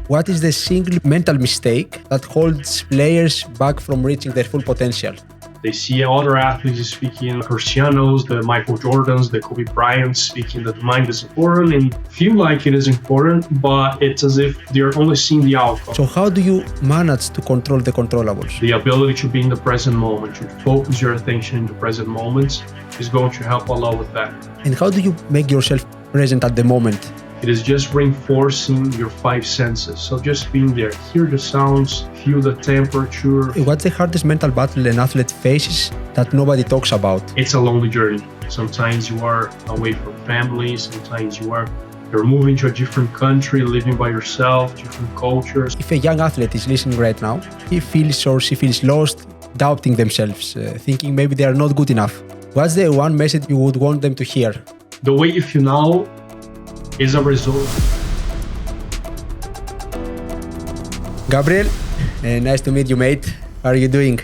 What is the single mental mistake that holds players back from reaching their full potential? They see other athletes speaking, Cristianos, the Michael Jordans, the Kobe Bryants speaking that the mind is important and feel like it is important, but it's as if they're only seeing the outcome. So how do you manage to control the controllables? The ability to be in the present moment, to focus your attention in the present moments is going to help a lot with that. And how do you make yourself present at the moment? It is just reinforcing your five senses. So just being there, hear the sounds, feel the temperature. What's the hardest mental battle an athlete faces that nobody talks about? It's a lonely journey. Sometimes you are away from family, sometimes you're moving to a different country, living by yourself, different cultures. If a young athlete is listening right now, he feels or she feels lost, doubting themselves, thinking maybe they are not good enough. What's the one message you would want them to hear? The way you feel now is a result. Gabriel, nice to meet you, mate. How are you doing?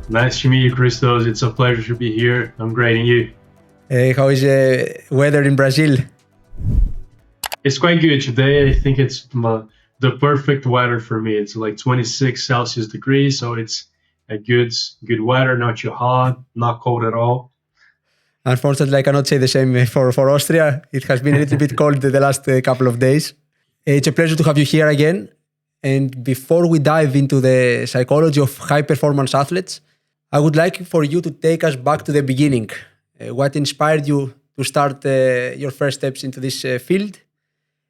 Nice to meet you, Christos. It's a pleasure to be here. I'm great, and you? How is the weather in Brazil? It's quite good today. I think it's the perfect weather for me. It's like 26 Celsius degrees, so it's a good weather, not too hot, not cold at all. Unfortunately, I cannot say the same for Austria. It has been a little bit cold the last couple of days. It's a pleasure to have you here again. And before we dive into the psychology of high-performance athletes, I would like for you to take us back to the beginning. What inspired you to start your first steps into this field?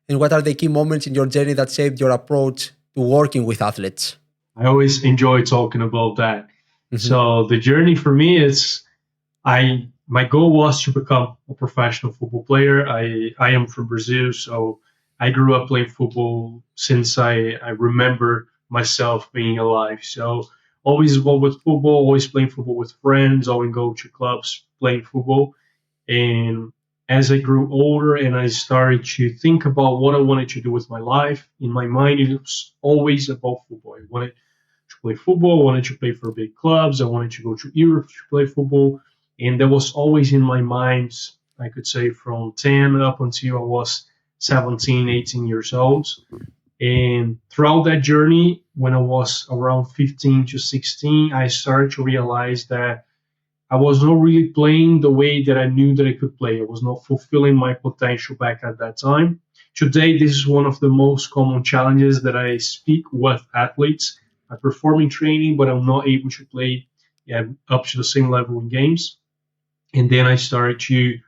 And what are the key moments in your journey that shaped your approach to working with athletes? I always enjoy talking about that. Mm-hmm. So the journey for me is, my goal was to become a professional football player. I am from Brazil, so I grew up playing football since I remember myself being alive. So always involved with football, always playing football with friends, always go to clubs playing football. And as I grew older and I started to think about what I wanted to do with my life, in my mind it was always about football. I wanted to play football, I wanted to play for big clubs, I wanted to go to Europe to play football. And that was always in my mind, I could say from 10 up until I was 17, 18 years old. And throughout that journey, when I was around 15 to 16, I started to realize that I was not really playing the way that I knew that I could play. I was not fulfilling my potential back at that time. Today, this is one of the most common challenges that I speak with athletes. I perform in training, but I'm not able to play up to the same level in games. And then I started to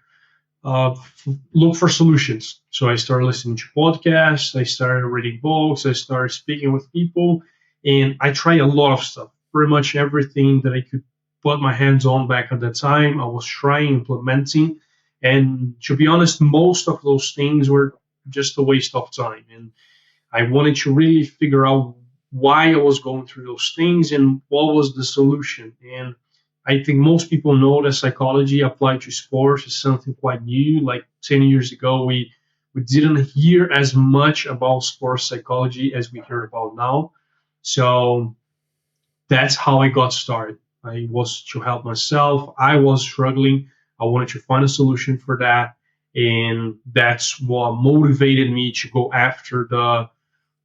look for solutions. So I started listening to podcasts, I started reading books, I started speaking with people, and I tried a lot of stuff. Pretty much everything that I could put my hands on back at that time, I was trying, implementing. And to be honest, most of those things were just a waste of time. And I wanted to really figure out why I was going through those things and what was the solution. And I think most people know that psychology applied to sports is something quite new. Like 10 years ago, we didn't hear as much about sports psychology as we hear about now. So that's how I got started. I was to help myself. I was struggling. I wanted to find a solution for that. And that's what motivated me to go after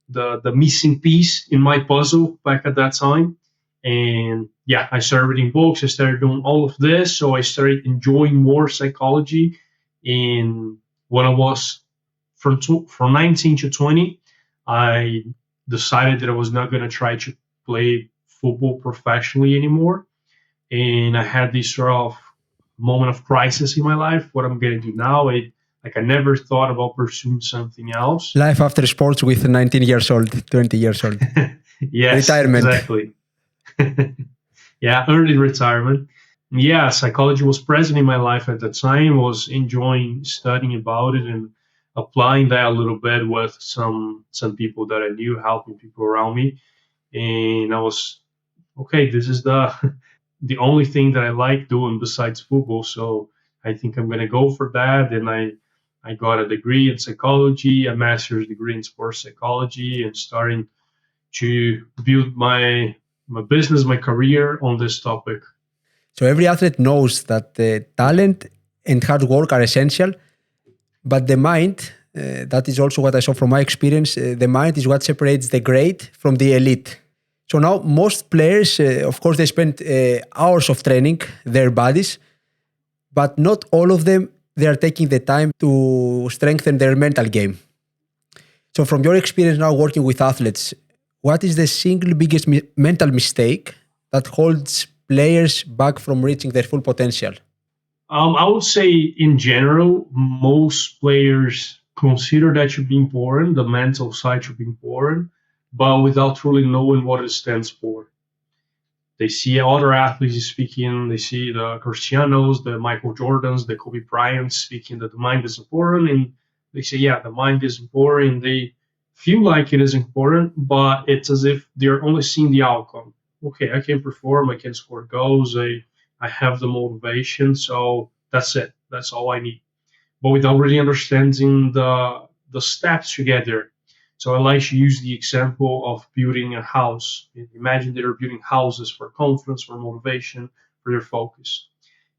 the missing piece in my puzzle back at that time. And yeah, I started reading books. I started doing all of this. So I started enjoying more psychology. And when I was from 19 to 20, I decided that I was not going to try to play football professionally anymore. And I had this sort of moment of crisis in my life. What I'm going to do now? I never thought about pursuing something else. Life after sports with 19 years old, 20 years old. Yes, retirement. Exactly. Yeah, early retirement. Yeah, psychology was present in my life at that time. I was enjoying studying about it and applying that a little bit with some people that I knew, helping people around me. And I was, okay, this is the only thing that I like doing besides football. So I think I'm going to go for that. And I got a degree in psychology, a master's degree in sports psychology, and starting to build my business, my career on this topic. So every athlete knows that the talent and hard work are essential, but the mind that is also what I saw from my experience. The mind is what separates the great from the elite. So now most players, of course, they spend hours of training their bodies, but not all of them, they are taking the time to strengthen their mental game. So from your experience now working with athletes, what is the single biggest mental mistake that holds players back from reaching their full potential? I would say in general, most players consider that should be important, the mental side should be important, but without really knowing what it stands for. They see other athletes speaking, they see the Cristianos, the Michael Jordans, the Kobe Bryants speaking that the mind is important, and they say, yeah, the mind is important. They feel like it is important, but it's as if they're only seeing the outcome. Okay, I can perform, I can score goals, I have the motivation, so that's it. That's all I need. But without really understanding the steps to get there. So I like to use the example of building a house. Imagine they're building houses for confidence, for motivation, for their focus.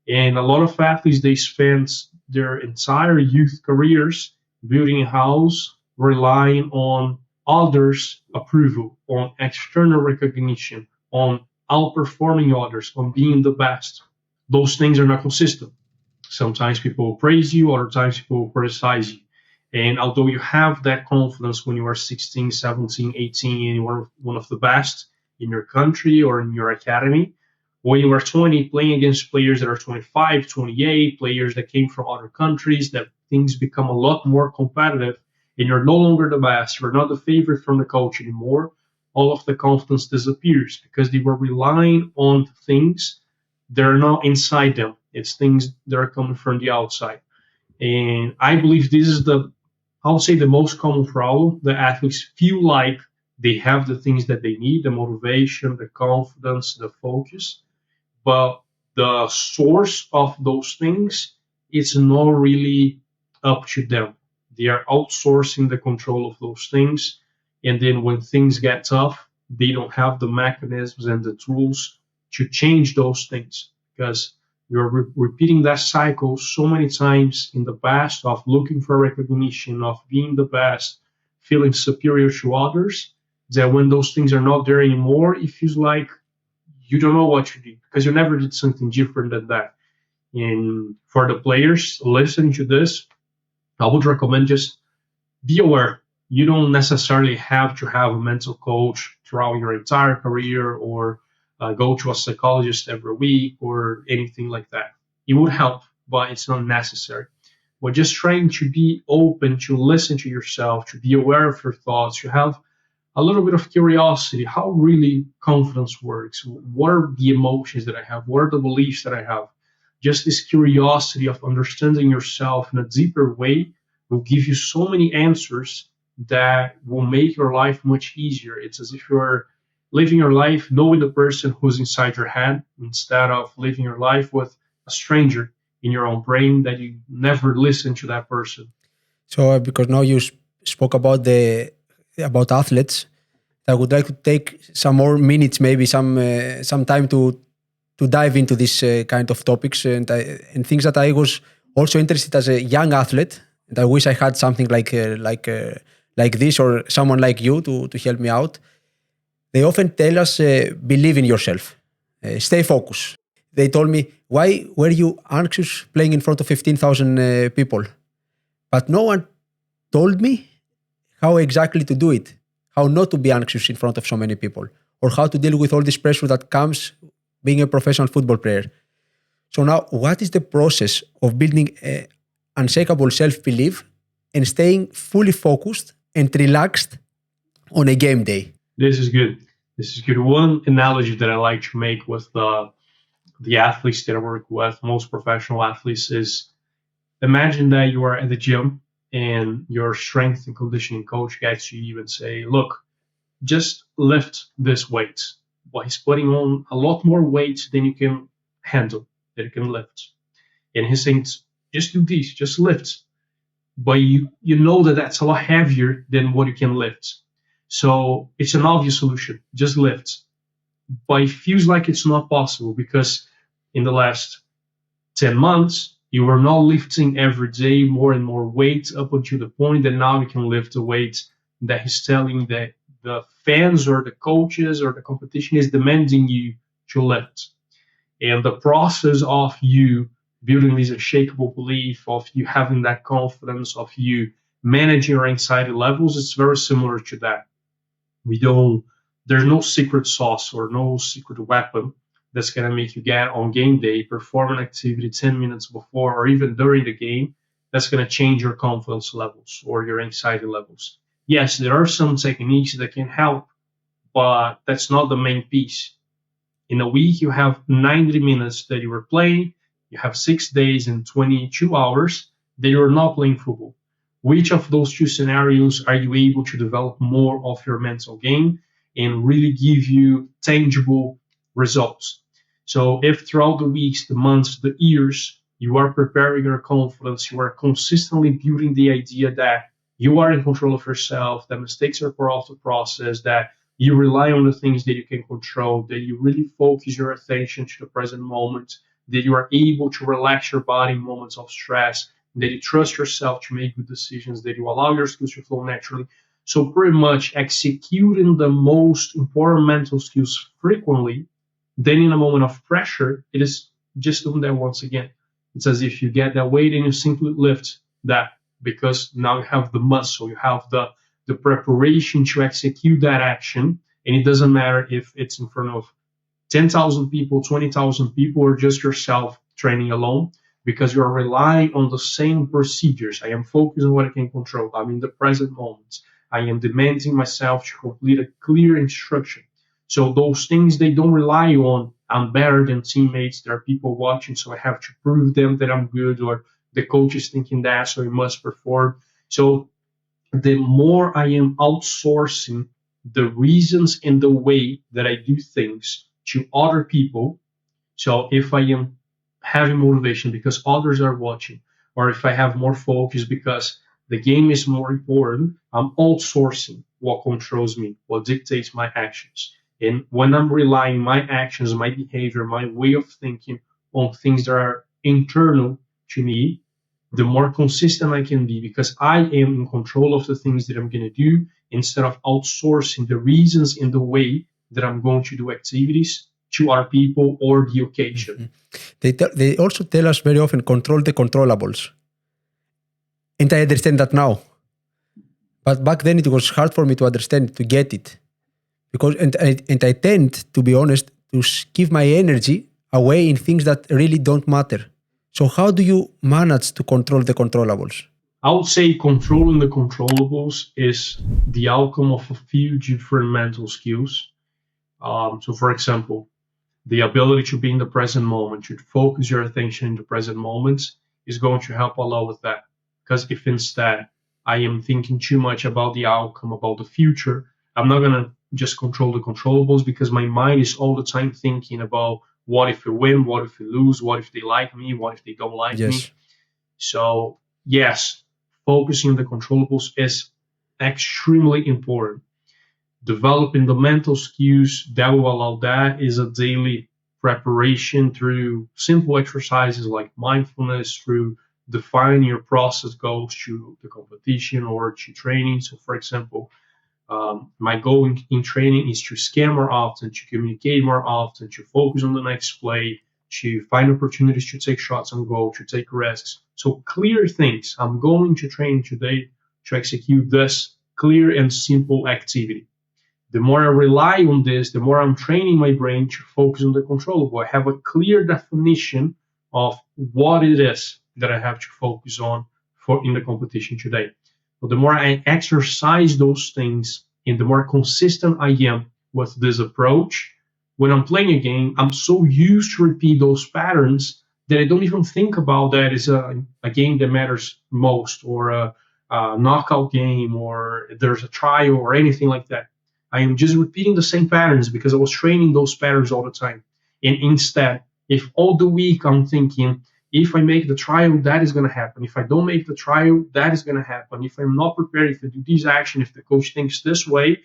And a lot of athletes, they spend their entire youth careers building a house, relying on others' approval, on external recognition, on outperforming others, on being the best. Those things are not consistent. Sometimes people will praise you, other times people will criticize you. And although you have that confidence when you are 16, 17, 18, and you are one of the best in your country or in your academy, when you are 20, playing against players that are 25, 28, players that came from other countries, that things become a lot more competitive, and you're no longer the best, you're not the favorite from the coach anymore, all of the confidence disappears because they were relying on things that are not inside them. It's things that are coming from the outside. And I believe this is I would say the most common problem. The athletes feel like they have the things that they need, the motivation, the confidence, the focus, but the source of those things is not really up to them. They are outsourcing the control of those things. And then when things get tough, they don't have the mechanisms and the tools to change those things because you're repeating that cycle so many times in the past of looking for recognition, of being the best, feeling superior to others, that when those things are not there anymore, it feels like you don't know what you did because you never did something different than that. And for the players listening to this, I would recommend just be aware. You don't necessarily have to have a mental coach throughout your entire career or go to a psychologist every week or anything like that. It would help, but it's not necessary. But just trying to be open, to listen to yourself, to be aware of your thoughts, to have a little bit of curiosity, how really confidence works. What are the emotions that I have? What are the beliefs that I have? Just this curiosity of understanding yourself in a deeper way will give you so many answers that will make your life much easier. It's as if you're living your life knowing the person who's inside your head instead of living your life with a stranger in your own brain that you never listen to that person. So because now you spoke about about athletes, I would like to take some more minutes, maybe some time to dive into this kind of topics and things that I was also interested as a young athlete, and I wish I had something like this or someone like you to help me out. They often tell us, believe in yourself, stay focused. They told me, why were you anxious playing in front of 15,000 people? But no one told me how exactly to do it, how not to be anxious in front of so many people, or how to deal with all this pressure that comes being a professional football player. So now, what is the process of building unshakable self-belief and staying fully focused and relaxed on a game day? This is good. This is good. One analogy that I like to make with the athletes that I work with, most professional athletes, is imagine that you are at the gym and your strength and conditioning coach gets you and say, look, just lift this weight. Well, he's putting on a lot more weight than you can handle, that you can lift. And he's saying, just do this, just lift. But you know that that's a lot heavier than what you can lift. So it's an obvious solution, just lift. But it feels like it's not possible because in the last 10 months, You are not lifting every day more and more weights up until the point that now you can lift the weights that he's telling that the fans or the coaches or the competition is demanding you to lift. And the process of you building this unshakable belief, of you having that confidence, of you managing your anxiety levels, it's very similar to that. There's no secret sauce or no secret weapon that's going to make you get on game day, perform an activity 10 minutes before or even during the game that's going to change your confidence levels or your anxiety levels. Yes, there are some techniques that can help, but that's not the main piece. In a week, you have 90 minutes that you are playing. You have 6 days and 22 hours that you're not playing football. Which of those two scenarios are you able to develop more of your mental game and really give you tangible results? So if throughout the weeks, the months, the years, you are preparing your confidence, you are consistently building the idea that you are in control of yourself, that mistakes are part of the process, that you rely on the things that you can control, that you really focus your attention to the present moment, that you are able to relax your body in moments of stress, that you trust yourself to make good decisions, that you allow your skills to flow naturally. So pretty much executing the most important mental skills frequently, then in a moment of pressure, it is just doing that once again. It's as if you get that weight and you simply lift that, because now you have the muscle, you have the preparation to execute that action. And it doesn't matter if it's in front of 10,000 people, 20,000 people, or just yourself training alone, because you're relying on the same procedures. I am focused on what I can control. I'm in the present moment. I am demanding myself to complete a clear instruction. So those things, they don't rely on I'm better than teammates. There are people watching, so I have to prove them that I'm good, or the coach is thinking that, so I must perform. So the more I am outsourcing the reasons and the way that I do things to other people. So if I am having motivation because others are watching, or if I have more focus because the game is more important, I'm outsourcing what controls me, what dictates my actions. And when I'm relying my actions, my behavior, my way of thinking on things that are internal to me, the more consistent I can be, because I am in control of the things that I'm going to do, instead of outsourcing the reasons and the way that I'm going to do activities to other people or the occasion. Mm-hmm. They also tell us very often, control the controllables. And I understand that now. But back then it was hard for me to understand, to get it. Because and I tend, to be honest, to give my energy away in things that really don't matter. So how do you manage to control the controllables? I would say controlling the controllables is the outcome of a few different mental skills. So for example, the ability to be in the present moment, to focus your attention in the present moment, is going to help a lot with that. Because if instead I am thinking too much about the outcome, about the future, I'm not going to just control the controllables, because my mind is all the time thinking about what if we win, what if we lose, what if they like me, what if they don't like me. So yes, focusing on the controllables is extremely important. Developing the mental skills that will allow that is a daily preparation through simple exercises like mindfulness, through defining your process goals to the competition or to training. So for example, my goal in training is to scan more often, to communicate more often, to focus on the next play, to find opportunities to take shots on goal, to take risks. So clear things. I'm going to train today to execute this clear and simple activity. The more I rely on this, the more I'm training my brain to focus on the controllable. I have a clear definition of what it is that I have to focus on for in the competition today. But the more I exercise those things and the more consistent I am with this approach, when I'm playing a game, I'm so used to repeat those patterns that I don't even think about that as a game that matters most, or a knockout game, or there's a trial or anything like that. I am just repeating the same patterns because I was training those patterns all the time. And instead, if all the week I'm thinking, if I make the trial, that is going to happen. If I don't make the trial, that is going to happen. If I'm not prepared, if I do this action, if the coach thinks this way,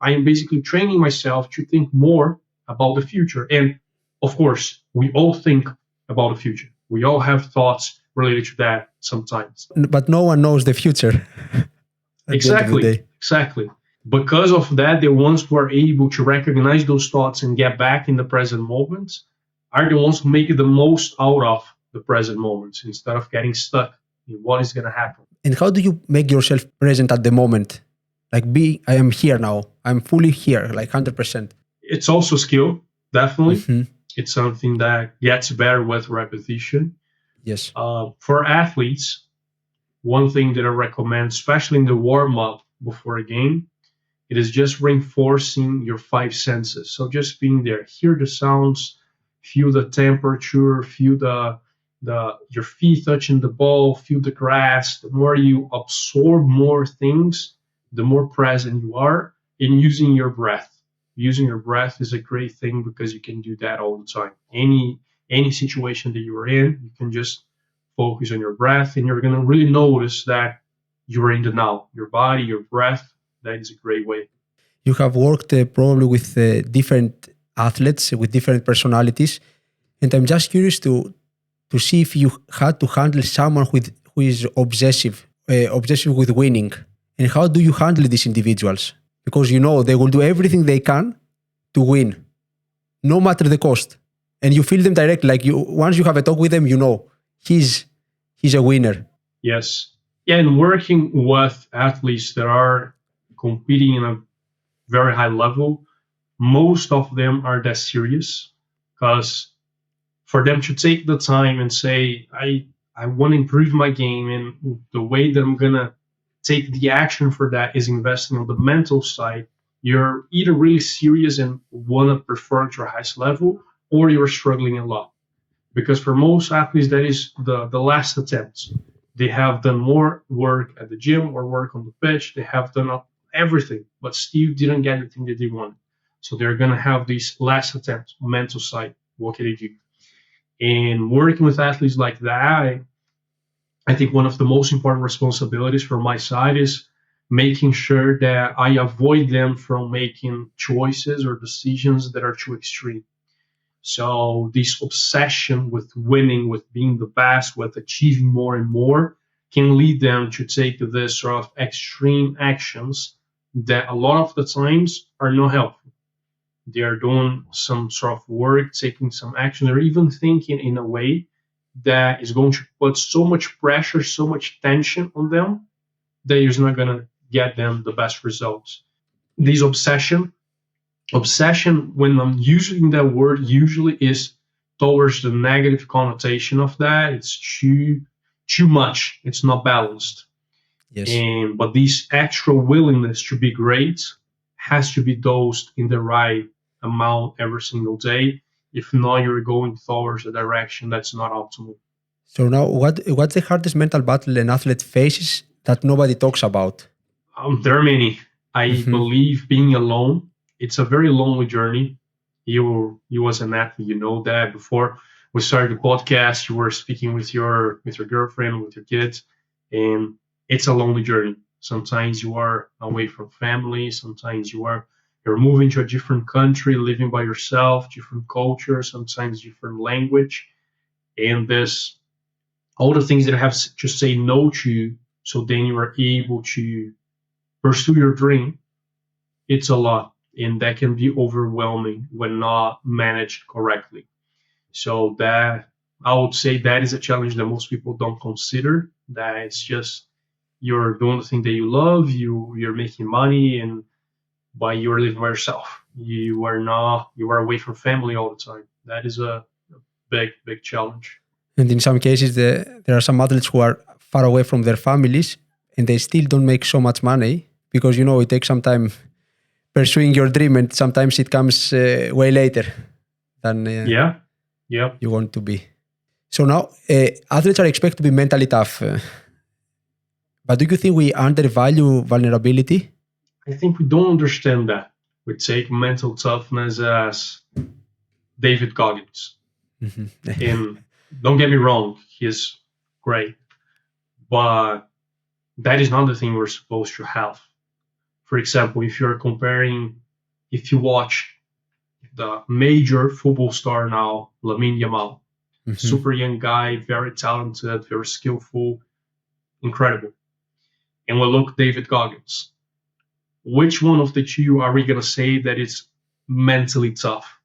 I am basically training myself to think more about the future. And of course, we all think about the future. We all have thoughts related to that sometimes. But no one knows the future. At the end of the day. Exactly. Because of that, the ones who are able to recognize those thoughts and get back in the present moment are the ones who make the most out of the present moments instead of getting stuck in what is going to happen. And how do you make yourself present at the moment? Like, I am here now. I'm fully here, like 100%. It's also skill, definitely. Mm-hmm. It's something that gets better with repetition. Yes. For athletes, one thing that I recommend, especially in the warm-up before a game, it is just reinforcing your five senses. So just being there, hear the sounds, feel the temperature, feel your feet touching the ball, feel the grass. The more you absorb more things, the more present you are in using your breath. Using your breath is a great thing because you can do that all the time. Any situation that you are in, you can just focus on your breath, and you're going to really notice that you're in the now. Your body, your breath, that is a great way. You have worked probably with different athletes, with different personalities. And I'm just curious to see if you had to handle someone who is obsessive with winning. And how do you handle these individuals? Because they will do everything they can to win, no matter the cost. And you feel them directly. Like once you have a talk with them, he's a winner. Yes. Yeah, and working with athletes that are competing in a very high level, most of them are that serious, because for them to take the time and say, I want to improve my game, and the way that I'm going to take the action for that is investing on the mental side, you're either really serious and want to perform to your highest level, or you're struggling a lot. Because for most athletes, that is the last attempt. They have done more work at the gym or work on the pitch. They have done everything, but still didn't get the thing that they wanted. So they're going to have these last attempts, mental side. What can they do? And working with athletes like that, I think one of the most important responsibilities from my side is making sure that I avoid them from making choices or decisions that are too extreme. So this obsession with winning, with being the best, with achieving more and more can lead them to take this sort of extreme actions that a lot of the times are not helpful. They are doing some sort of work, taking some action. They're even thinking in a way that is going to put so much pressure, so much tension on them that is not going to get them the best results. This obsession, when I'm using that word, usually is towards the negative connotation of that. It's too much. It's not balanced. Yes. But this extra willingness to be great has to be dosed in the right amount every single day. If not, you're going towards a direction that's not optimal. So now, what's the hardest mental battle an athlete faces that nobody talks about? There are many. I believe being alone, it's a very lonely journey. You as an athlete, you know that. Before we started the podcast, you were speaking with your girlfriend, with your kids, and it's a lonely journey. Sometimes you are away from family. Sometimes you're moving to a different country, living by yourself, different culture, sometimes different language, and this all the things that I have to say no to, so then you are able to pursue your dream. It's a lot, and that can be overwhelming when not managed correctly. So that I would say that is a challenge that most people don't consider. That it's just you're doing the thing that you love, you're making money, but you're living by yourself. You are away from family all the time. That is a big challenge. And in some cases, there are some athletes who are far away from their families and they still don't make so much money because, it takes some time pursuing your dream, and sometimes it comes way later than you want to be. So now, athletes are expected to be mentally tough. But do you think we undervalue vulnerability? I think we don't understand that. We take mental toughness as David Goggins. And don't get me wrong, he's great. But that is not the thing we're supposed to have. For example, if you watch the major football star now, Lamine Yamal, super young guy, very talented, very skillful, incredible. And we look David Goggins. Which one of the two are we going to say that is mentally tough?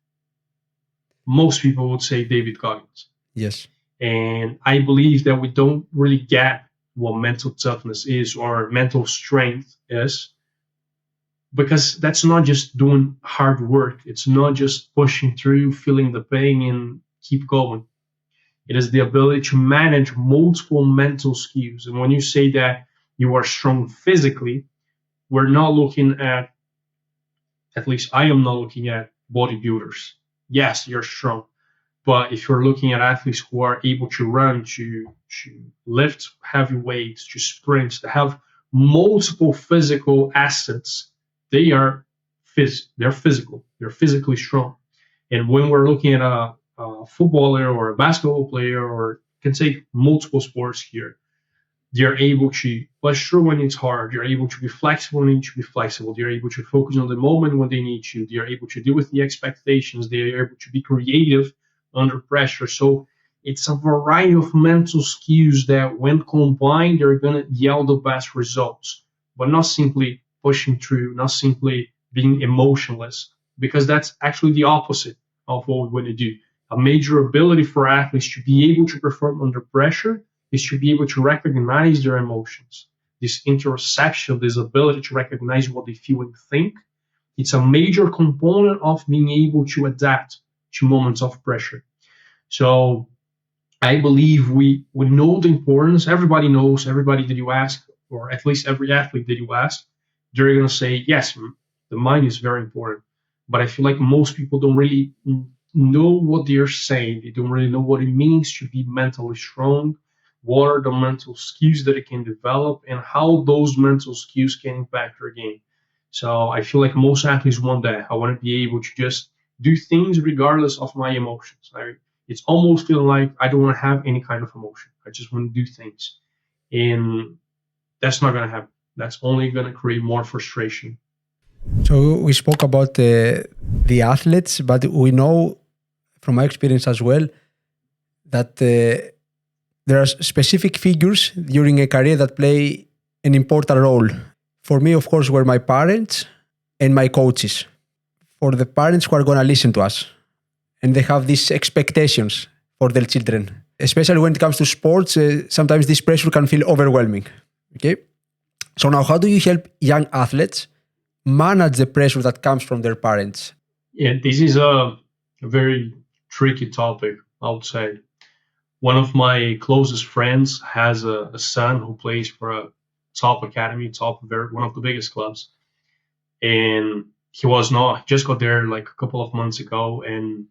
Most people would say David Goggins. Yes. And I believe that we don't really get what mental toughness is or mental strength is, because that's not just doing hard work. It's not just pushing through, feeling the pain, and keep going. It is the ability to manage multiple mental skills. And when you say that you are strong physically, we're not looking at least I am not looking at bodybuilders. Yes, you're strong. But if you're looking at athletes who are able to run, to lift heavy weights, to sprint, to have multiple physical assets, they're physical. They're physically strong. And when we're looking at a footballer or a basketball player, or can take multiple sports here, they're able to push through when it's hard. They're able to be flexible when they need to be flexible. They're able to focus on the moment when they need to. They're able to deal with the expectations. They're able to be creative under pressure. So it's a variety of mental skills that, when combined, they're going to yield the best results, but not simply pushing through, not simply being emotionless, because that's actually the opposite of what we want to do. A major ability for athletes to be able to perform under pressure is to be able to recognize their emotions. This interoception, this ability to recognize what they feel and think, it's a major component of being able to adapt to moments of pressure. So I believe we know the importance. Everybody knows, everybody that you ask, or at least every athlete that you ask, they're going to say, yes, the mind is very important. But I feel like most people don't really know what they're saying. They don't really know what it means to be mentally strong, what are the mental skills that it can develop, and how those mental skills can impact their game. So I feel like most athletes want that. I want to be able to just do things regardless of my emotions. It's almost feeling like I don't want to have any kind of emotion. I just want to do things. And that's not going to happen. That's only going to create more frustration. So we spoke about the athletes, but we know from my experience as well that there are specific figures during a career that play an important role. For me, of course, were my parents and my coaches. For the parents who are going to listen to us, and they have these expectations for their children, especially when it comes to sports, sometimes this pressure can feel overwhelming. Okay? So now, how do you help young athletes manage the pressure that comes from their parents? Yeah, this is a very tricky topic, I would say. One of my closest friends has a son who plays for a top academy, one of the biggest clubs. And he just got there like a couple of months ago. And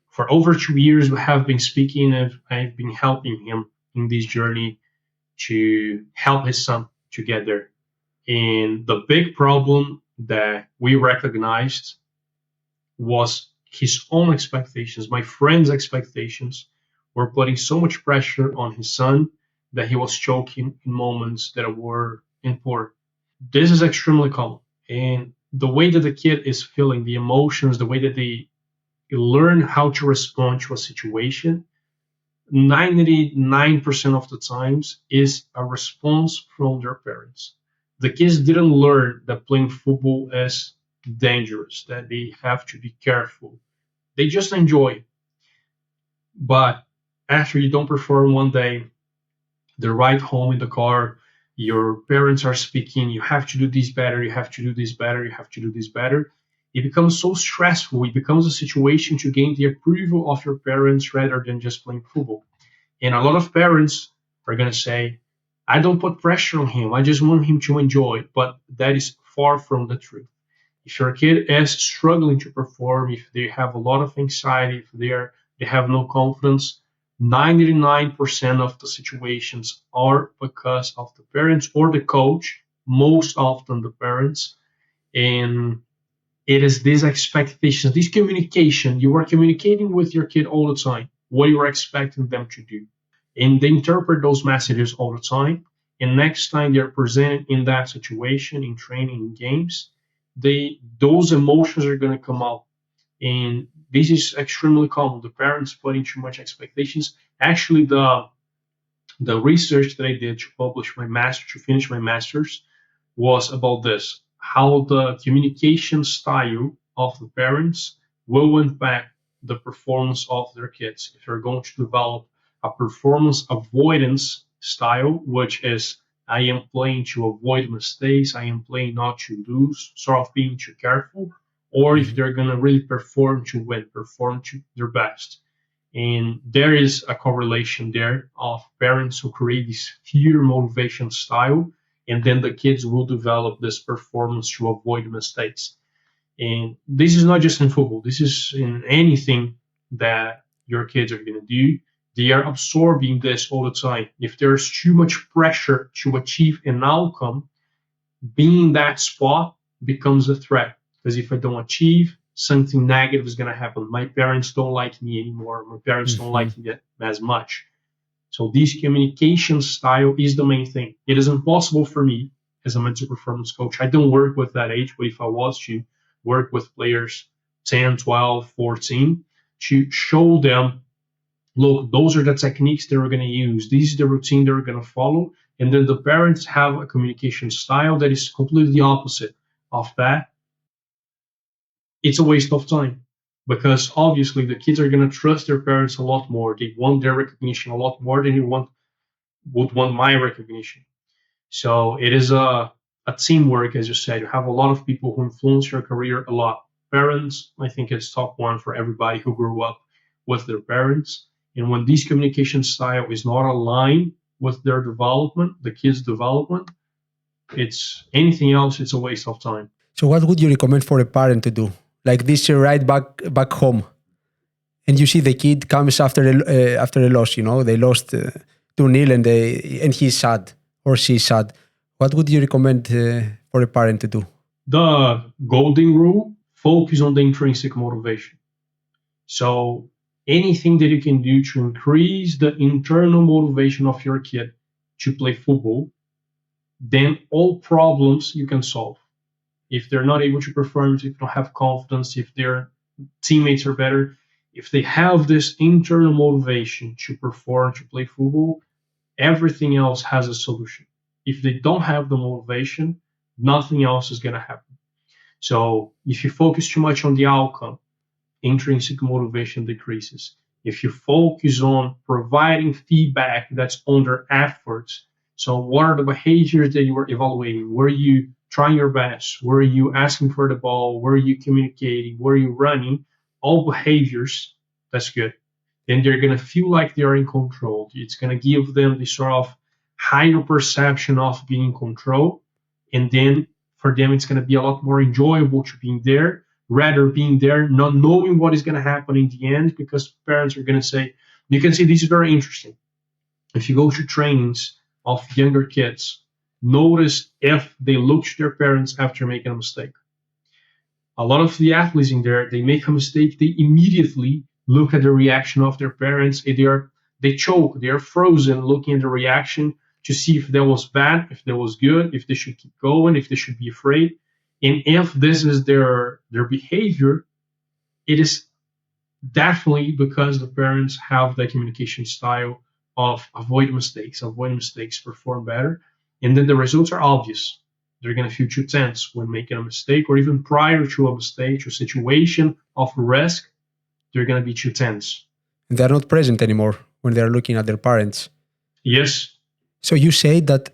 for over 2 years, we have been speaking, and I've been helping him in this journey to help his son to get there. And the big problem that we recognized was his own expectations. My friend's expectations were putting so much pressure on his son that he was choking in moments that were important. This is extremely common. And the way that the kid is feeling, the emotions, the way that they learn how to respond to a situation, 99% of the times is a response from their parents. The kids didn't learn that playing football is dangerous, that they have to be careful. They just enjoy it. But after you don't perform one day, the ride home in the car, your parents are speaking, you have to do this better, you have to do this better, you have to do this better. It becomes so stressful. It becomes a situation to gain the approval of your parents rather than just playing football. And a lot of parents are going to say, I don't put pressure on him. I just want him to enjoy it. But that is far from the truth. If your kid is struggling to perform, if they have a lot of anxiety, if they have no confidence, 99% of the situations are because of the parents or the coach, most often the parents. And it is these expectations, this communication. You are communicating with your kid all the time, what you are expecting them to do. And they interpret those messages all the time. And next time they're presented in that situation, in training, in games, those emotions are going to come out. And this is extremely common. The parents putting too much expectations. Actually, the research that I did to finish my master's was about this, how the communication style of the parents will impact the performance of their kids. If they're going to develop a performance avoidance style, which is I am playing to avoid mistakes, I am playing not to lose, sort of being too careful, or if they're going to really perform to win, perform to their best. And there is a correlation there of parents who create this fear motivation style, and then the kids will develop this performance to avoid mistakes. And this is not just in football, this is in anything that your kids are going to do. They are absorbing this all the time. If there's too much pressure to achieve an outcome, being in that spot becomes a threat. Because if I don't achieve, something negative is going to happen. My parents don't like me anymore. My parents don't like me as much. So this communication style is the main thing. It is impossible for me as a mental performance coach. I don't work with that age, but if I was to work with players 10, 12, 14, to show them, look, those are the techniques they're going to use. This is the routine they're going to follow. And then the parents have a communication style that is completely opposite of that. It's a waste of time, because obviously the kids are going to trust their parents a lot more. They want their recognition a lot more than would want my recognition. So it is a teamwork, as you said. You have a lot of people who influence your career a lot. Parents, I think it's top one for everybody who grew up with their parents. And when this communication style is not aligned with their development, the kids' development, it's anything else, it's a waste of time. So what would you recommend for a parent to do? Like this right back home, and you see the kid comes after a loss. They lost 2-0 and he's sad or she's sad. What would you recommend for a parent to do? The golden rule: focus on the intrinsic motivation. So anything that you can do to increase the internal motivation of your kid to play football, then all problems you can solve. If they're not able to perform, if they don't have confidence, if their teammates are better, if they have this internal motivation to perform, to play football, everything else has a solution. If they don't have the motivation, nothing else is going to happen. So if you focus too much on the outcome, intrinsic motivation decreases. If you focus on providing feedback that's on their efforts, so what are the behaviors that you were evaluating? Were you trying your best? Were you asking for the ball? Were you communicating? Were you running? All behaviors, that's good. Then they're going to feel like they're in control. It's going to give them this sort of higher perception of being in control. And then for them, it's going to be a lot more enjoyable to being there, rather being there, not knowing what is going to happen in the end, because parents are going to say, you can see this is very interesting. If you go to trainings of younger kids, notice if they look to their parents after making a mistake. A lot of the athletes in there, they make a mistake, they immediately look at the reaction of their parents. They choke, they're frozen, looking at the reaction to see if that was bad, if that was good, if they should keep going, if they should be afraid. And if this is their behavior, it is definitely because the parents have that communication style of avoid mistakes, perform better. And then the results are obvious. They're going to feel too tense when making a mistake, or even prior to a mistake, to a situation of risk, they're going to be too tense. And they're not present anymore when they're looking at their parents. Yes. So you say that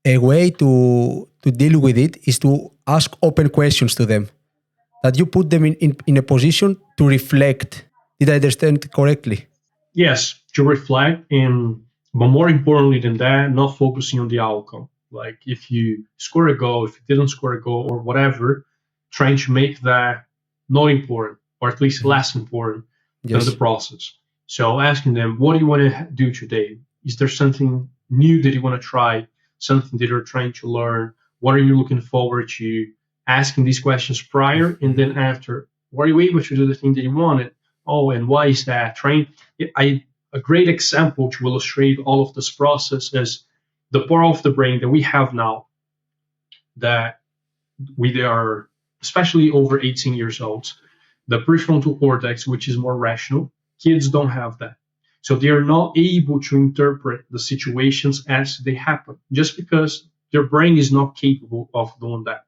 a way to deal with it is to ask open questions to them, that you put them in a position to reflect. Did I understand correctly? Yes, to reflect, but more importantly than that, not focusing on the outcome. Like if you score a goal, if you didn't score a goal or whatever, trying to make that not important, or at least less important than the process. So asking them, what do you want to do today? Is there something new that you want to try? Something that you're trying to learn? What are you looking forward to? Asking these questions prior, and then after, were you able to do the thing that you wanted? Oh, and why is that? A great example to illustrate all of this process is the part of the brain that we have now, that we are especially over 18 years old, the prefrontal cortex, which is more rational. Kids don't have that. So they are not able to interpret the situations as they happen just because their brain is not capable of doing that.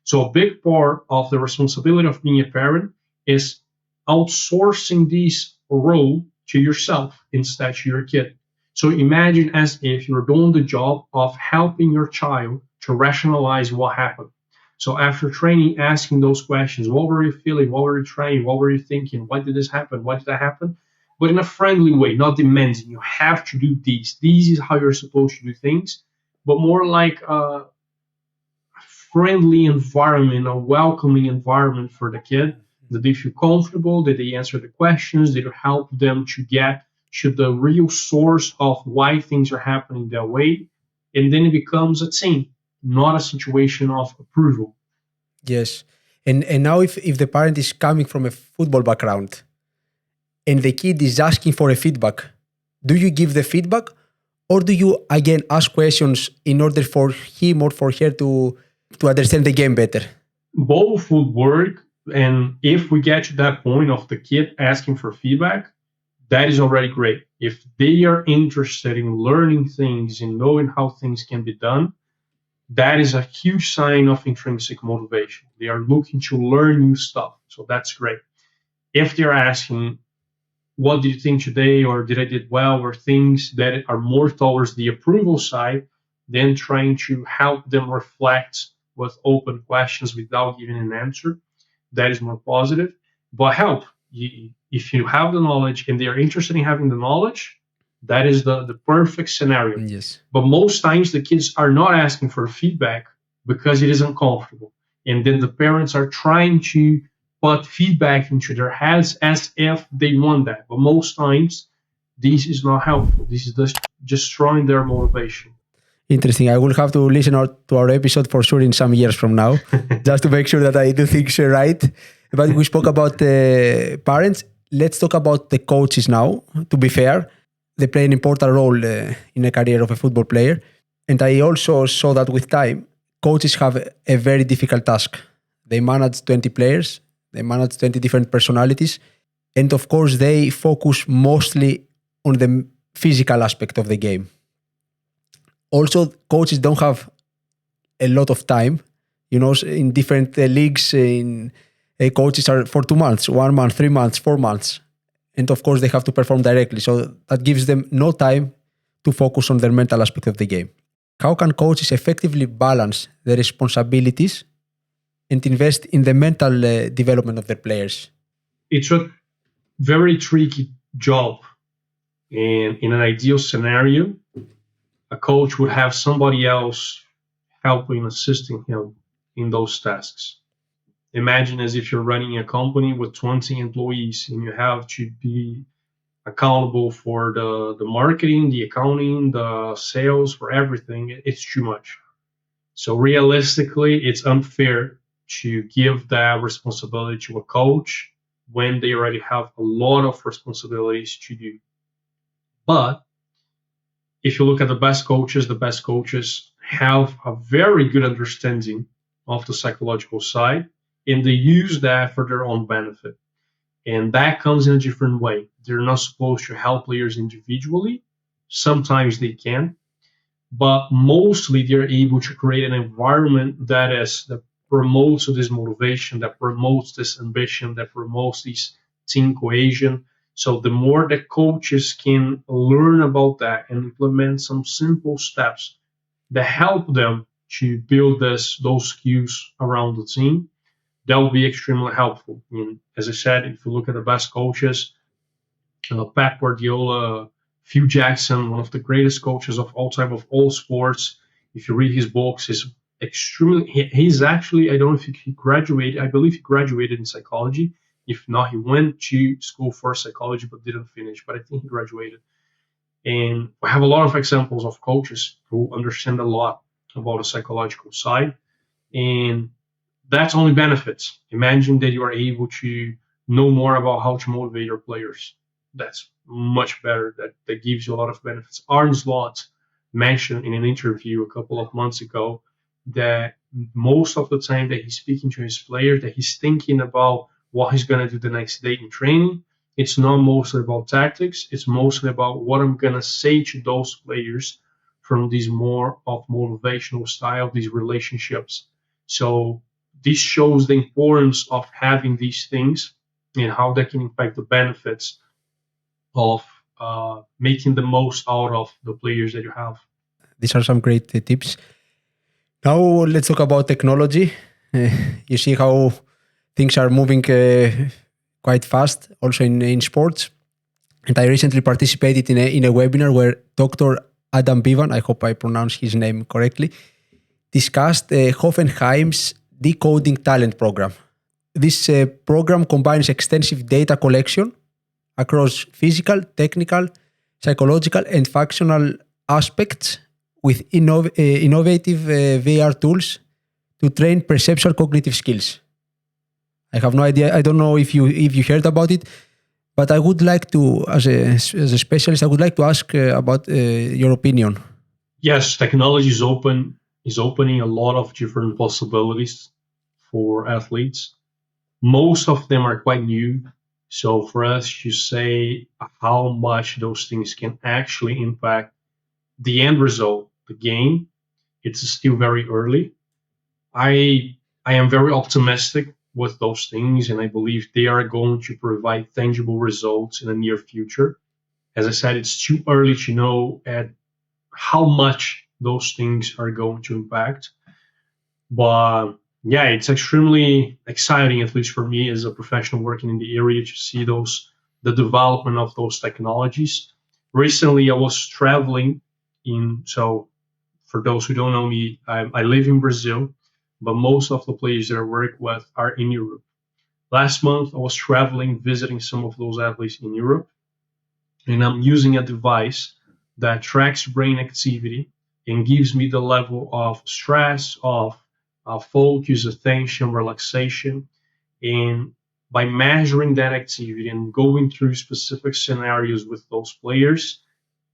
So a big part of the responsibility of being a parent is outsourcing this role to yourself instead to your kid. So imagine as if you're doing the job of helping your child to rationalize what happened. So after training, asking those questions, what were you feeling? What were you trying? What were you thinking? Why did this happen? Why did that happen? But in a friendly way, not demanding. You have to do this. This is how you're supposed to do things. But more like friendly environment, a welcoming environment for the kid, that they feel comfortable, that they answer the questions, that you help them to get to the real source of why things are happening that way. And then it becomes a team, not a situation of approval. Yes. And now if the parent is coming from a football background and the kid is asking for a feedback, do you give the feedback or do you again ask questions in order for him or for her to understand the game better? Both would work. And if we get to that point of the kid asking for feedback, that is already great. If they are interested in learning things and knowing how things can be done, that is a huge sign of intrinsic motivation. They are looking to learn new stuff. So that's great. If they're asking, what did you think today? Or did I did well? Or things that are more towards the approval side, then trying to help them reflect with open questions without giving an answer. That is more positive. But help. If you have the knowledge and they are interested in having the knowledge, that is the perfect scenario. Yes. But most times the kids are not asking for feedback because it is uncomfortable. And then the parents are trying to put feedback into their heads as if they want that. But most times this is not helpful. This is just destroying their motivation. Interesting. I will have to listen to our episode for sure in some years from now, just to make sure that I do things right. But we spoke about parents. Let's talk about the coaches now. To be fair, they play an important role in a career of a football player. And I also saw that with time, coaches have a very difficult task. They manage 20 players, they manage 20 different personalities. And of course, they focus mostly on the physical aspect of the game. Also, coaches don't have a lot of time. You know, in different leagues, coaches are for 2 months, 1 month, 3 months, 4 months. And of course, they have to perform directly. So that gives them no time to focus on their mental aspect of the game. How can coaches effectively balance the responsibilities and invest in the mental development of their players? It's a very tricky job. And in an ideal scenario, a coach would have somebody else helping, assisting him in those tasks. Imagine as if you're running a company with 20 employees and you have to be accountable for the marketing, the accounting, the sales, for everything. It's too much. So realistically, it's unfair to give that responsibility to a coach when they already have a lot of responsibilities to do. But if you look at the best coaches have a very good understanding of the psychological side, and they use that for their own benefit. And that comes in a different way. They're not supposed to help players individually. Sometimes they can, but mostly they're able to create an environment that promotes this motivation, that promotes this ambition, that promotes this team cohesion. So the more that coaches can learn about that and implement some simple steps that help them to build those skills around the team, that will be extremely helpful. And as I said, if you look at the best coaches, Pep Guardiola, Phil Jackson, one of the greatest coaches of all time of all sports. If you read his books, he's actually, I don't know if he graduated, I believe he graduated in psychology. If not, he went to school for psychology but didn't finish, but I think he graduated. And we have a lot of examples of coaches who understand a lot about the psychological side. And that's only benefits. Imagine that you are able to know more about how to motivate your players. That's much better. That gives you a lot of benefits. Arne Slot mentioned in an interview a couple of months ago that most of the time that he's speaking to his players, that he's thinking about what he's going to do the next day in training. It's not mostly about tactics. It's mostly about what I'm going to say to those players from these more of motivational style, these relationships. So this shows the importance of having these things and how they can impact the benefits of making the most out of the players that you have. These are some great tips. Now let's talk about technology. You see how things are moving quite fast, also in sports. And I recently participated in a webinar where Dr. Adam Bivan, I hope I pronounced his name correctly, discussed Hoffenheim's Decoding Talent program. This program combines extensive data collection across physical, technical, psychological, and functional aspects with innovative VR tools to train perceptual cognitive skills. I have no idea. I don't know if you heard about it, but I would like to, as a specialist, I would like to ask about your opinion. Yes, technology is opening a lot of different possibilities for athletes. Most of them are quite new. So for us to say how much those things can actually impact the end result, the game, it's still very early. I am very optimistic with those things, and I believe they are going to provide tangible results in the near future. As I said, it's too early to know at how much those things are going to impact. But yeah, it's extremely exciting, at least for me as a professional working in the area, to see the development of those technologies. Recently, I was traveling so for those who don't know me, I live in Brazil, but most of the players that I work with are in Europe. Last month, I was traveling, visiting some of those athletes in Europe, and I'm using a device that tracks brain activity and gives me the level of stress, of focus, attention, relaxation. And by measuring that activity and going through specific scenarios with those players,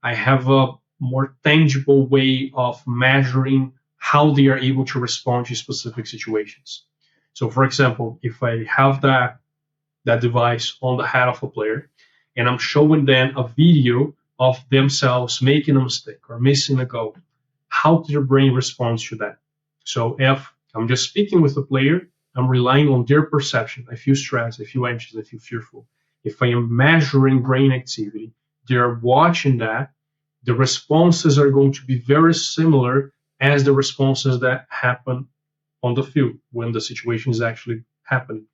I have a more tangible way of measuring how they are able to respond to specific situations. So, for example, if I have that device on the head of a player and I'm showing them a video of themselves making a mistake or missing a goal, how their brain responds to that. So if I'm just speaking with the player, I'm relying on their perception. I feel stressed, I feel anxious, I feel fearful. If I am measuring brain activity, they're watching that, the responses are going to be very similar as the responses that happen on the field when the situation is actually happening.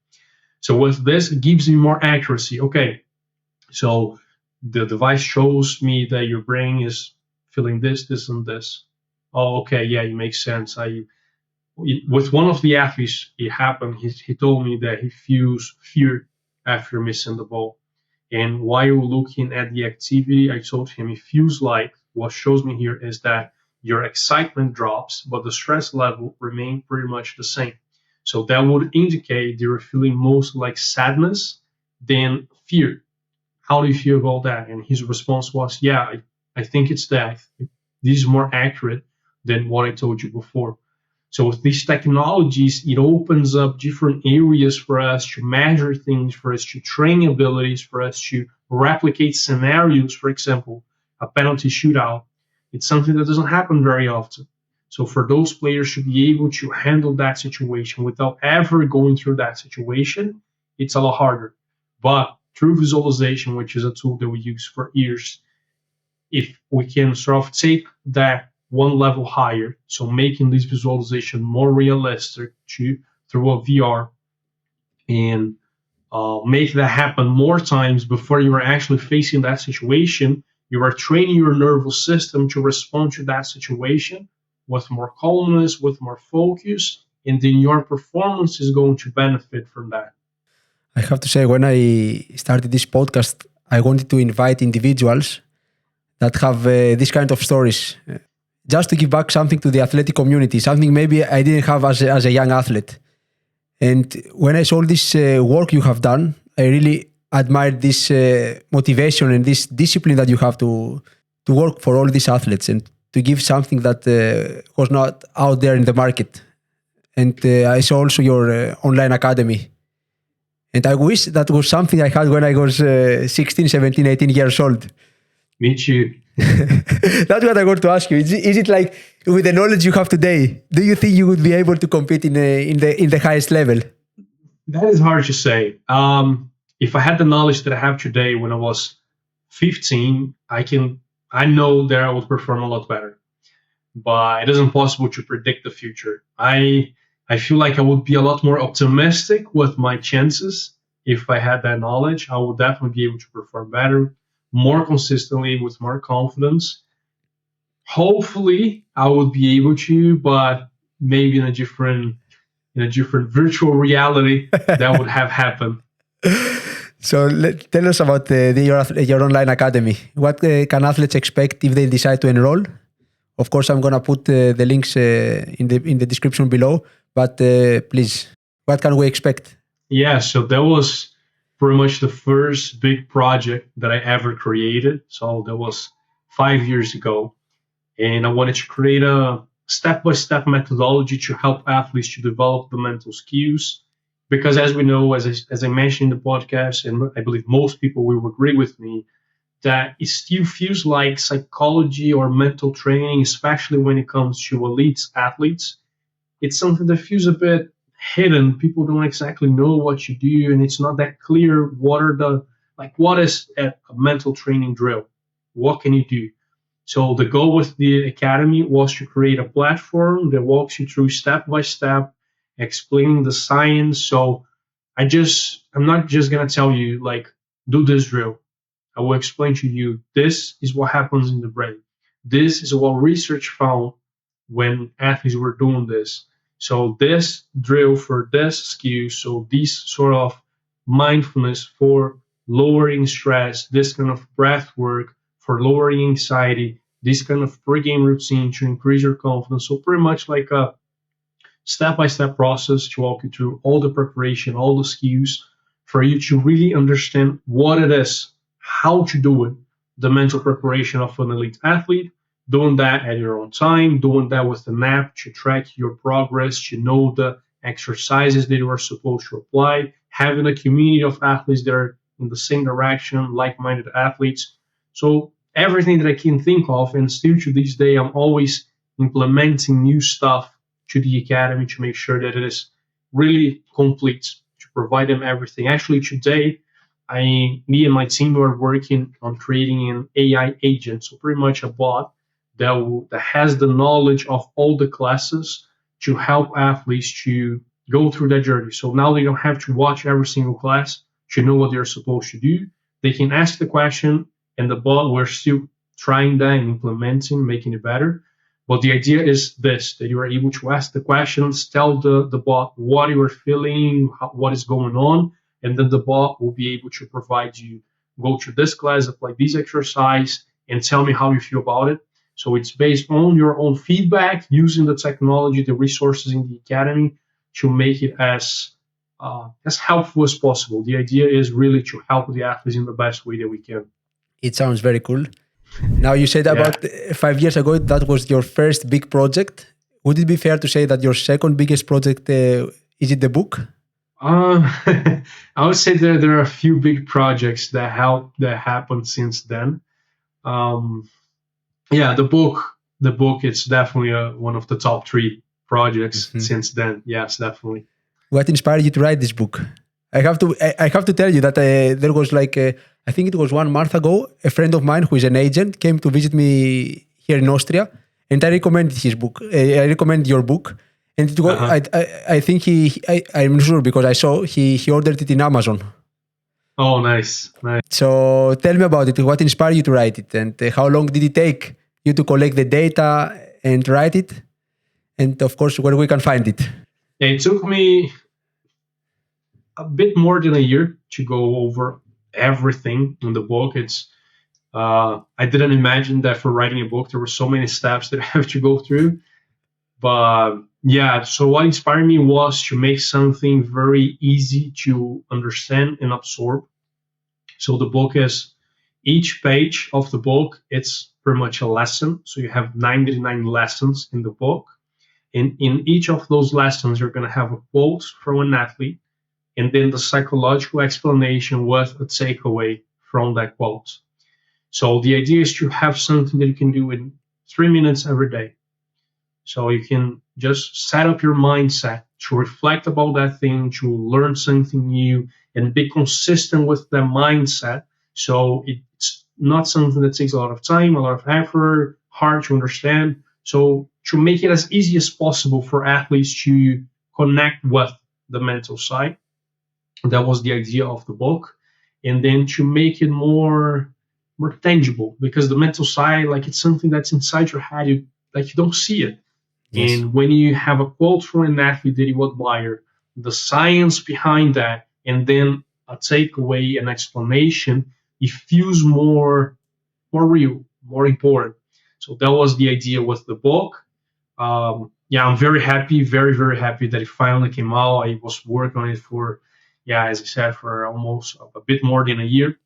So with this, it gives me more accuracy. Okay, so the device shows me that your brain is feeling this, this, and this. Oh, okay, yeah, it makes sense. With one of the athletes, it happened. He told me that he feels fear after missing the ball. And while looking at the activity, I told him it feels like what shows me here is that your excitement drops, but the stress level remains pretty much the same. So that would indicate you're feeling most like sadness than fear. How do you feel about that? And his response was, yeah, I think it's that. This is more accurate than what I told you before. So with these technologies, it opens up different areas for us to measure things, for us to train abilities, for us to replicate scenarios. For example, a penalty shootout. It's something that doesn't happen very often. So for those players to be able to handle that situation without ever going through that situation, it's a lot harder. But through visualization, which is a tool that we use for years, if we can sort of take that one level higher, so making this visualization more realistic through a VR, and make that happen more times before you are actually facing that situation, you are training your nervous system to respond to that situation with more calmness, with more focus, and then your performance is going to benefit from that. I have to say, when I started this podcast, I wanted to invite individuals that have this kind of stories, just to give back something to the athletic community, something maybe I didn't have as a young athlete. And when I saw this work you have done, I really admired this motivation and this discipline that you have to work for all these athletes and to give something that was not out there in the market. And I saw also your online academy. And I wish that was something I had when I was 16, 17, 18 years old. Me too. That's what I want to ask you. Is it like, with the knowledge you have today, do you think you would be able to compete in the highest level? That is hard to say. If I had the knowledge that I have today when I was 15, I know that I would perform a lot better. But it isn't possible to predict the future. I feel like I would be a lot more optimistic with my chances if I had that knowledge. I would definitely be able to perform better, more consistently, with more confidence. Hopefully, I would be able to, but maybe in a different virtual reality that would have happened. So tell us about your online academy. What can athletes expect if they decide to enroll? Of course, I'm gonna put the links in the description below. But please, what can we expect? Yeah, so that was pretty much the first big project that I ever created. So that was 5 years ago, and I wanted to create a step-by-step methodology to help athletes to develop the mental skills. Because as we know, as I mentioned in the podcast, and I believe most people will agree with me, that it still feels like psychology or mental training, especially when it comes to elite athletes, it's something that feels a bit hidden. People don't exactly know what you do, and it's not that clear what is a mental training drill? What can you do? So the goal with the academy was to create a platform that walks you through step by step, explaining the science. So I'm not just gonna tell you like do this drill. I will explain to you this is what happens in the brain. This is what research found when athletes were doing this. So this drill for this skill, so this sort of mindfulness for lowering stress, this kind of breath work for lowering anxiety, this kind of pre-game routine to increase your confidence. So pretty much like a step-by-step process to walk you through all the preparation, all the skills for you to really understand what it is, how to do it, the mental preparation of an elite athlete, doing that at your own time, doing that with an app to track your progress, to know the exercises that you are supposed to apply, having a community of athletes that are in the same direction, like-minded athletes. So everything that I can think of, and still to this day, I'm always implementing new stuff to the academy to make sure that it is really complete, to provide them everything. Actually, today, me and my team are working on creating an AI agent, so pretty much a bot that has the knowledge of all the classes to help athletes to go through that journey. So now they don't have to watch every single class to know what they're supposed to do. They can ask the question, and the bot, we're still trying that and implementing, making it better. But the idea is this, that you are able to ask the questions, tell the bot what you are feeling, what is going on, and then the bot will be able to provide you, go to this class, apply this exercise, and tell me how you feel about it. So it's based on your own feedback, using the technology, the resources in the academy to make it as helpful as possible. The idea is really to help the athletes in the best way that we can. It sounds very cool. Now, you said about 5 years ago that was your first big project. Would it be fair to say that your second biggest project is it the book? I would say there are a few big projects that happened since then. The book is definitely one of the top 3 projects since then. Yes, definitely. What inspired you to write this book? I have to tell you that there was I think it was 1 month ago, a friend of mine who is an agent came to visit me here in Austria, and I recommended his book. I recommend your book, and it was, I think I'm sure because I saw he ordered it in Amazon. Oh, nice. So tell me about it. What inspired you to write it, and how long did it take you to collect the data and write it? And of course, where we can find it. It took me a bit more than a year to go over everything in the book. I didn't imagine that for writing a book there were so many steps that I have to go through. But yeah, so what inspired me was to make something very easy to understand and absorb. So the book is, each page of the book, it's pretty much a lesson. So you have 99 lessons in the book. And in each of those lessons, you're going to have a quote from an athlete. and then the psychological explanation with a takeaway from that quote. So the idea is to have something that you can do in 3 minutes every day. So you can just set up your mindset to reflect about that thing, to learn something new, and be consistent with that mindset. So it's not something that takes a lot of time, a lot of effort, hard to understand. So to make it as easy as possible for athletes to connect with the mental side. That was the idea of the book. And then to make it more tangible, because the mental side, like, it's something that's inside your head, you don't see it. Yes. And when you have a quote from an athlete that you admire, the science behind that, and then a takeaway, an explanation, it feels more real, more important. So that was the idea with the book. I'm very happy, very, very happy that it finally came out. I was working on it for, as I said, for almost a bit more than a year.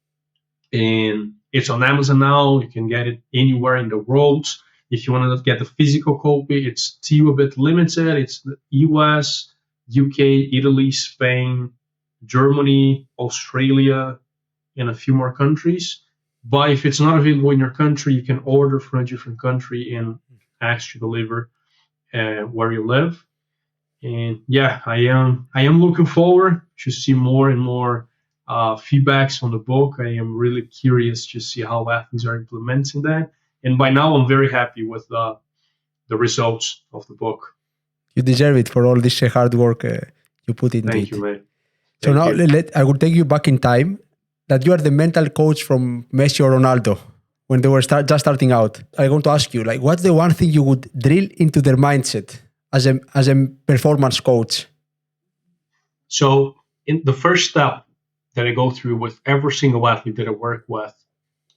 And it's on Amazon now. You can get it anywhere in the world. If you want to get the physical copy, it's still a bit limited. It's the US, UK, Italy, Spain, Germany, Australia, and a few more countries. But if it's not available in your country, you can order from a different country and ask to deliver where you live. And I am looking forward to see more and more feedbacks on the book. I am really curious to see how athletes are implementing that. And by now, I'm very happy with the results of the book. You deserve it for all this hard work you put into it. Thank you, man. So now I will take you back in time, that you are the mental coach from Messi or Ronaldo when they were just starting out. I'm going to ask you, what's the one thing you would drill into their mindset as a performance coach? So in the first step that I go through with every single athlete that I work with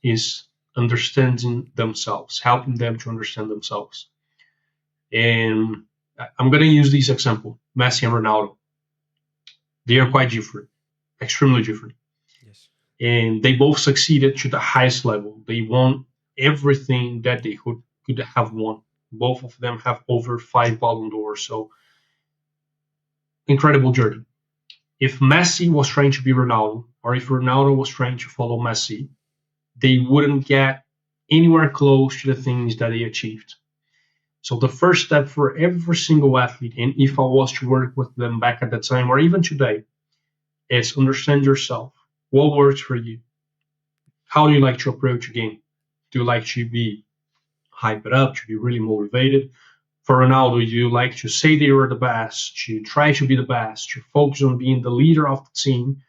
is understanding themselves, helping them to understand themselves. And I'm going to use this example, Messi and Ronaldo. They are quite different, extremely different. Yes. And they both succeeded to the highest level. They won everything that they could have won. Both of them have over 5 Ballon d'Or. So incredible journey. If Messi was trying to be Ronaldo, or if Ronaldo was trying to follow Messi, they wouldn't get anywhere close to the things that they achieved. So the first step for every single athlete, and if I was to work with them back at that time or even today, is understand yourself. What works for you? How do you like to approach a game? Do you like to be hyped up, to be really motivated? For Ronaldo, do you like to say that you're the best, to try to be the best, to focus on being the leader of the team?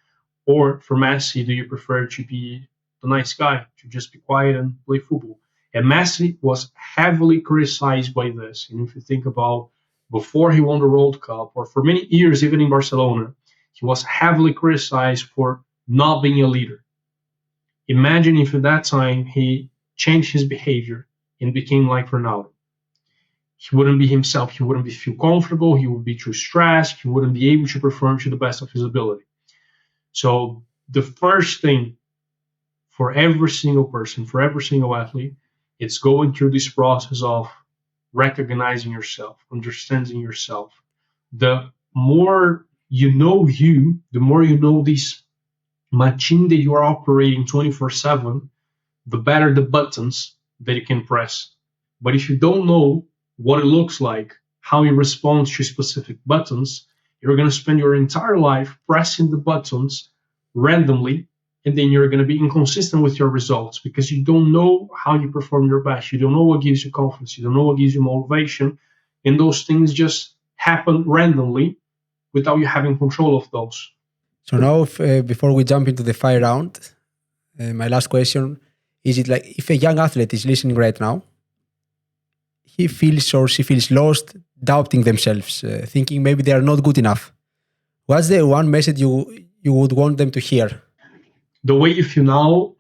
Or for Messi, do you prefer to be the nice guy, to just be quiet and play football? And Messi was heavily criticized by this. And if you think about before he won the World Cup, or for many years, even in Barcelona, he was heavily criticized for not being a leader. Imagine if at that time he changed his behavior and became like Ronaldo. He wouldn't be himself. He wouldn't feel comfortable. He would be too stressed. He wouldn't be able to perform to the best of his ability. So the first thing for every single person, for every single athlete, it's going through this process of recognizing yourself, understanding yourself. The more you know you, the more you know this machine that you are operating 24/7, the better the buttons that you can press. But if you don't know what it looks like, how you respond to specific buttons, you're going to spend your entire life pressing the buttons randomly, and then you're going to be inconsistent with your results because you don't know how you perform your best. You don't know what gives you confidence. You don't know what gives you motivation. And those things just happen randomly without you having control of those. So now, before we jump into the fire round, my last question, is it like if a young athlete is listening right now, he feels or she feels lost, doubting themselves, thinking maybe they are not good enough, what's the one message you would want them to hear? The way you feel now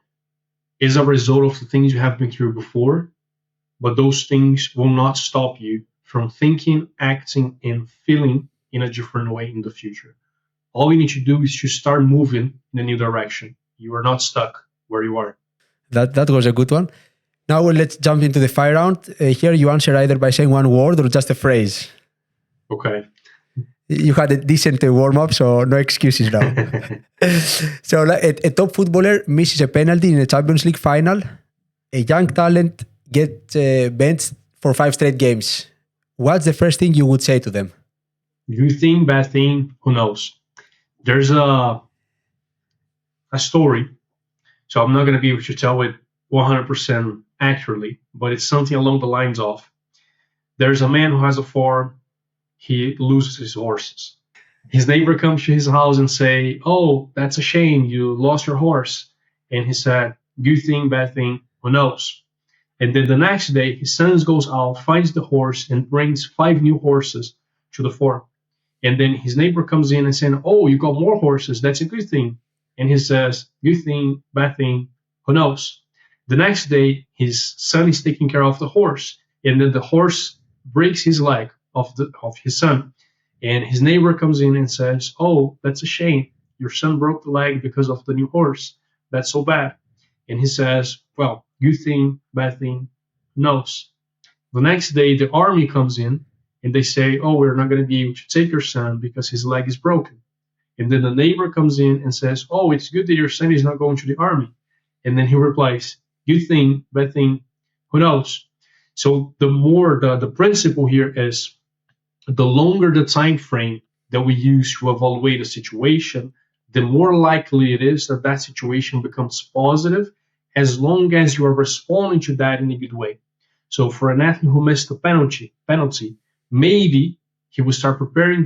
is a result of the things you have been through before, but those things will not stop you from thinking, acting, and feeling in a different way in the future. All you need to do is to start moving in a new direction. You are not stuck where you are. That was a good one. Now let's jump into the fire round. Here you answer either by saying one word or just a phrase. Okay. You had a decent warm-up, so no excuses now. So a top footballer misses a penalty in a Champions League final. A young talent gets benched for 5 straight games. What's the first thing you would say to them? Good thing, bad thing, who knows? There's a story, so I'm not going to be able to tell it 100% accurately, but it's something along the lines of, there's a man who has a farm, he loses his horses. His neighbor comes to his house and say, "Oh, that's a shame, you lost your horse." And he said, "Good thing, bad thing, who knows?" And then the next day, his son goes out, finds the horse, and brings 5 new horses to the farm. And then his neighbor comes in and says, "Oh, you got more horses, that's a good thing." And he says, "Good thing, bad thing, who knows?" The next day, his son is taking care of the horse, and then the horse breaks his leg of his son. And his neighbor comes in and says, "Oh, that's a shame. Your son broke the leg because of the new horse. That's so bad." And he says, "Well, good thing, bad thing, who knows?" The next day, the army comes in and they say, "Oh, we're not going to be able to take your son because his leg is broken." And then the neighbor comes in and says, "Oh, it's good that your son is not going to the army." And then he replies, "Good thing, bad thing, who knows?" So the principle here is, the longer the time frame that we use to evaluate a situation, the more likely it is that that situation becomes positive, as long as you are responding to that in a good way. So for an athlete who missed a penalty, maybe he will start preparing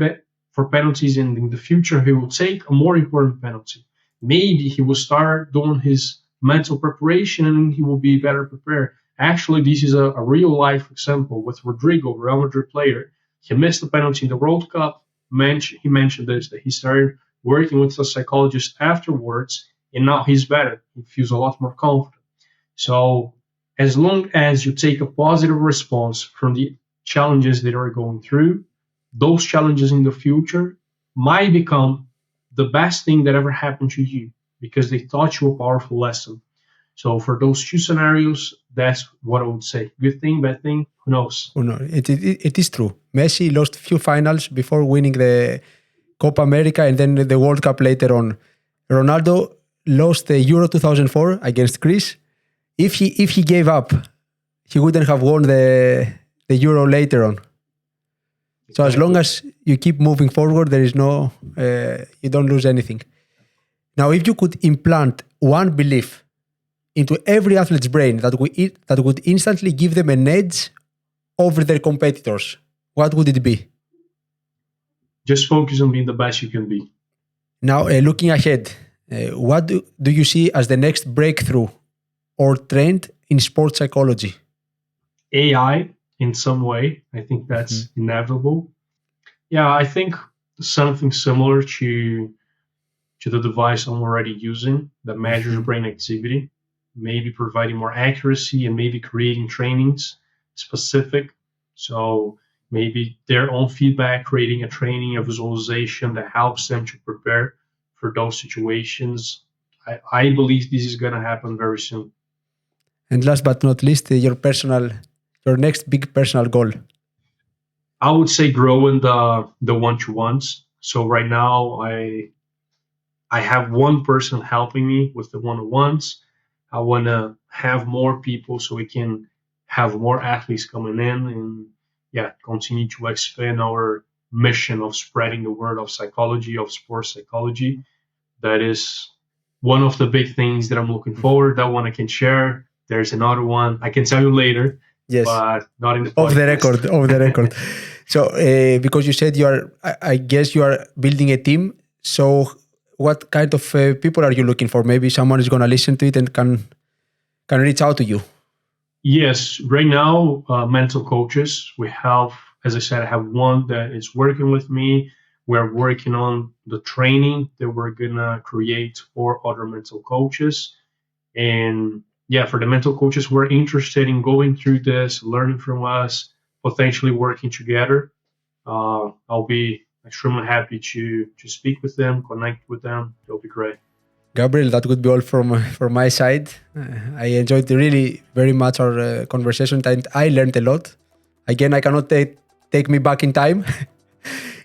for penalties, and in the future he will take a more important penalty. Maybe he will start doing his mental preparation and he will be better prepared. Actually, this is a real life example with Rodrigo, Real Madrid player. He missed the penalty in the World Cup. He mentioned this, that he started working with a psychologist afterwards, and now he's better. He feels a lot more confident. So as long as you take a positive response from the challenges that are going through, those challenges in the future might become the best thing that ever happened to you, because they taught you a powerful lesson. So for those 2 scenarios, that's what I would say. Good thing, bad thing, who knows? Oh, no, it is true. Messi lost few finals before winning the Copa America and then the World Cup later on. Ronaldo lost the Euro 2004 against Greece. If he gave up, he wouldn't have won the Euro later on. So as long as you keep moving forward, there is no you don't lose anything. Now, if you could implant one belief into every athlete's brain that would instantly give them an edge over their competitors, what would it be? Just focus on being the best you can be. Now, looking ahead, what do you see as the next breakthrough or trend in sports psychology? AI in some way. I think that's inevitable. Yeah, I think something similar to the device I'm already using that measures brain activity, maybe providing more accuracy and maybe creating trainings specific. So maybe their own feedback, creating a training, a visualization that helps them to prepare for those situations. I believe this is going to happen very soon. And last but not least, your next big personal goal. I would say growing the one-to-ones. So right now I have one person helping me with the one-on-ones. I want to have more people so we can have more athletes coming in and continue to expand our mission of spreading the word of psychology, of sports psychology. That is one of the big things that I'm looking forward. That one I can share. There's another one I can tell you later. Yes, but not in the podcast. Off the record. So because you said I guess you are building a team. So what kind of people are you looking for? Maybe someone is going to listen to it and can reach out to you. Yes, right now, mental coaches. We have, as I said, I have one that is working with me. We're working on the training that we're gonna create for other mental coaches. And for the mental coaches, we're interested in going through this, learning from us, potentially working together. I'll be extremely happy to speak with them, connect with them. It'll be great. Gabriel, that would be all from my side. I enjoyed really very much our conversation, and I learned a lot. Again, I cannot take me back in time.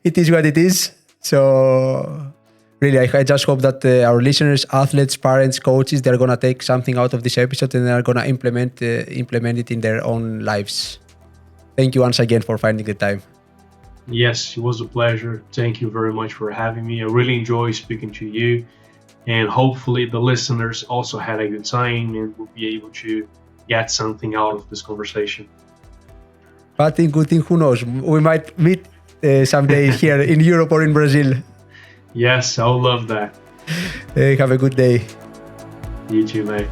it is what it is. So really, I just hope that our listeners, athletes, parents, coaches, they're going to take something out of this episode and they're going to implement it in their own lives. Thank you once again for finding the time. Yes, it was a pleasure. Thank you very much for having me. I really enjoy speaking to you. And hopefully the listeners also had a good time and will be able to get something out of this conversation. Bad thing, good thing, who knows? We might meet someday here in Europe or in Brazil. Yes, I would love that. Have a good day. You too, mate.